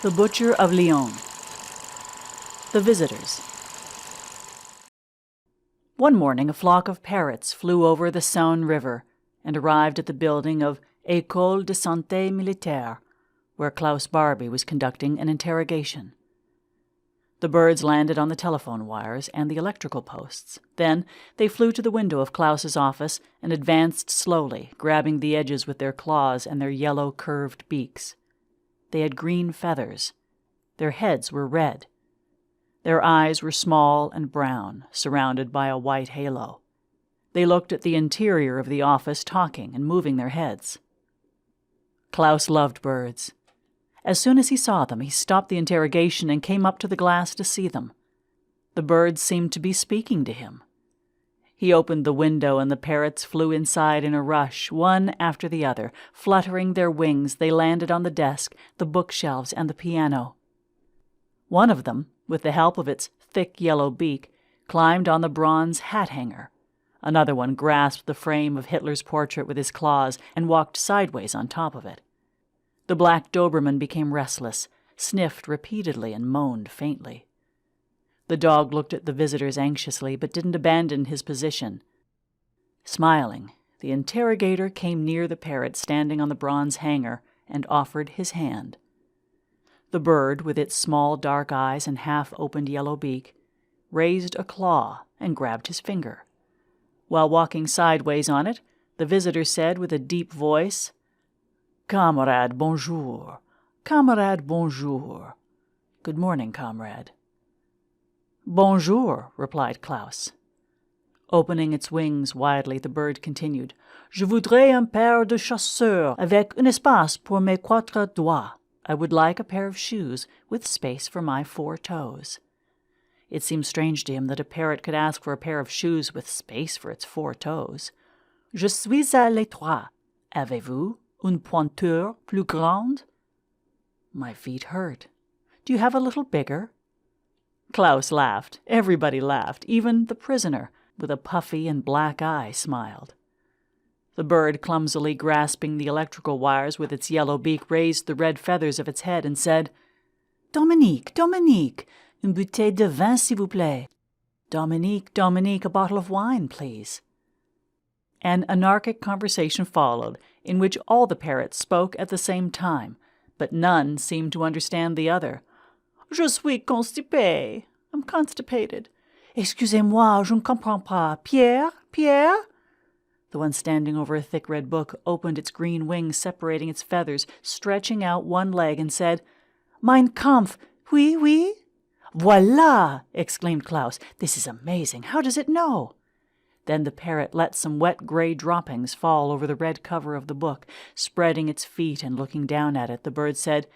The Butcher of LYON. The Visitors. One morning a flock of parrots flew over the Saône River and arrived at the building of École de Santé Militaire, where Klaus Barbie was conducting an interrogation. The birds landed on the telephone wires and the electrical posts. Then they flew to the window of Klaus's office and advanced slowly, grabbing the edges with their claws and their yellow curved beaks. They had green feathers. Their heads were red. Their eyes were small and brown, surrounded by a white halo. They looked at the interior of the office, talking and moving their heads. Klaus loved birds. As soon as he saw them, he stopped the interrogation and came up to the glass to see them. The birds seemed to be speaking to him. He opened the window, and the parrots flew inside in a rush, one after the other. Fluttering their wings, they landed on the desk, the bookshelves, and the piano. One of them, with the help of its thick yellow beak, climbed on the bronze hat hanger. Another one grasped the frame of Hitler's portrait with his claws and walked sideways on top of it. The black Doberman became restless, sniffed repeatedly, and moaned faintly. The dog looked at the visitors anxiously, but didn't abandon his position. Smiling, the interrogator came near the parrot standing on the bronze hanger and offered his hand. The bird, with its small dark eyes and half-opened yellow beak, raised a claw and grabbed his finger. While walking sideways on it, the visitor said with a deep voice, "Camarade, bonjour. Camarade, bonjour. Good morning, comrade." "Bonjour," replied Klaus. Opening its wings widely, the bird continued, "Je voudrais un paire de chaussures avec un espace pour mes 4 doigts. I would like a pair of shoes with space for my 4 toes." It seemed strange to him that a parrot could ask for a pair of shoes with space for its 4 toes. "Je suis à l'étroit. Avez-vous une pointure plus grande?" "My feet hurt. Do you have a little bigger?" Klaus laughed. Everybody laughed. Even the prisoner, with a puffy and black eye, smiled. The bird, clumsily grasping the electrical wires with its yellow beak, raised the red feathers of its head and said, "Dominique, Dominique, une bouteille de vin, s'il vous plaît. Dominique, Dominique, a bottle of wine, please." An anarchic conversation followed, in which all the parrots spoke at the same time, but none seemed to understand the other. "Je suis constipé. I'm constipated. Excusez-moi, je ne comprends pas. Pierre? Pierre?" The one standing over a thick red book opened its green wings, separating its feathers, stretching out one leg, and said, "Mein Kampf, oui, oui?" "Voilà!" exclaimed Klaus. "This is amazing. How does it know?" Then the parrot let some wet gray droppings fall over the red cover of the book. Spreading its feet and looking down at it, the bird said,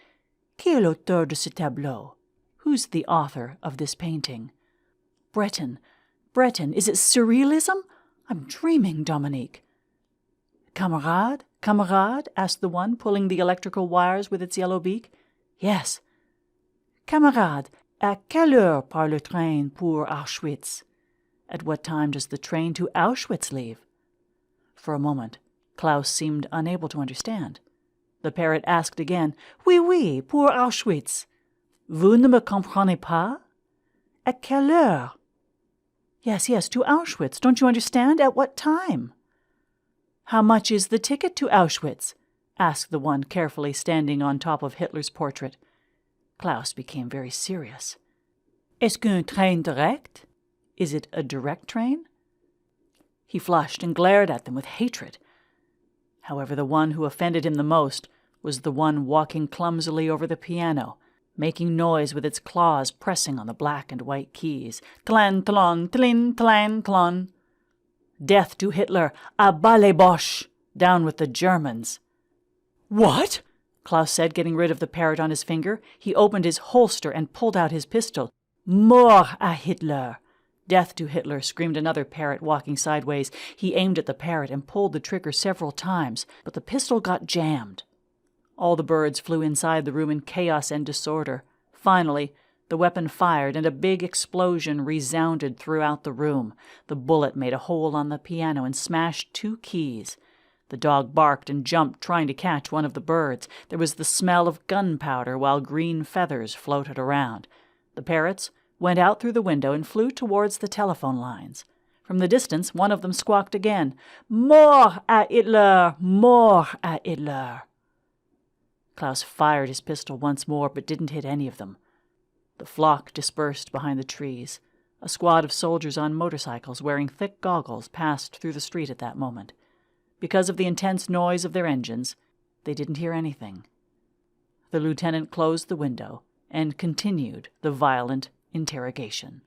"Qui est l'auteur de ce tableau? Who's the author of this painting?" "Breton. Breton. Is it surrealism? I'm dreaming, Dominique." "Camarade? Camarade?" asked the one, pulling the electrical wires with its yellow beak. "Yes." "Camarade, à quelle heure part le train pour Auschwitz?" "At what time does the train to Auschwitz leave?" For a moment, Klaus seemed unable to understand. The parrot asked again, "Oui, oui, pour Auschwitz." "Vous ne me comprenez pas?" "À quelle heure?" "Yes, yes, to Auschwitz. Don't you understand? At what time?" "How much is the ticket to Auschwitz?" asked the one carefully standing on top of Hitler's portrait. Klaus became very serious. "Est-ce qu'un train direct? Is it a direct train?" He flushed and glared at them with hatred. However, the one who offended him the most was the one walking clumsily over the piano, making noise with its claws pressing on the black and white keys. "Tlan, tlon, tlin, tlan, tlon." "Death to Hitler! À bas les Boches! Down with the Germans!" "What?" Klaus said, getting rid of the parrot on his finger. He opened his holster and pulled out his pistol. "Mort à Hitler! Death to Hitler!" screamed another parrot walking sideways. He aimed at the parrot and pulled the trigger several times, but the pistol got jammed. All the birds flew inside the room in chaos and disorder. Finally, the weapon fired, and a big explosion resounded throughout the room. The bullet made a hole on the piano and smashed 2 keys. The dog barked and jumped, trying to catch one of the birds. There was the smell of gunpowder while green feathers floated around. The parrots went out through the window and flew towards the telephone lines. From the distance, one of them squawked again, "Mort à Hitler! Mort à Hitler!" Klaus fired his pistol once more, but didn't hit any of them. The flock dispersed behind the trees. A squad of soldiers on motorcycles wearing thick goggles passed through the street at that moment. Because of the intense noise of their engines, they didn't hear anything. The lieutenant closed the window and continued the violent interrogation.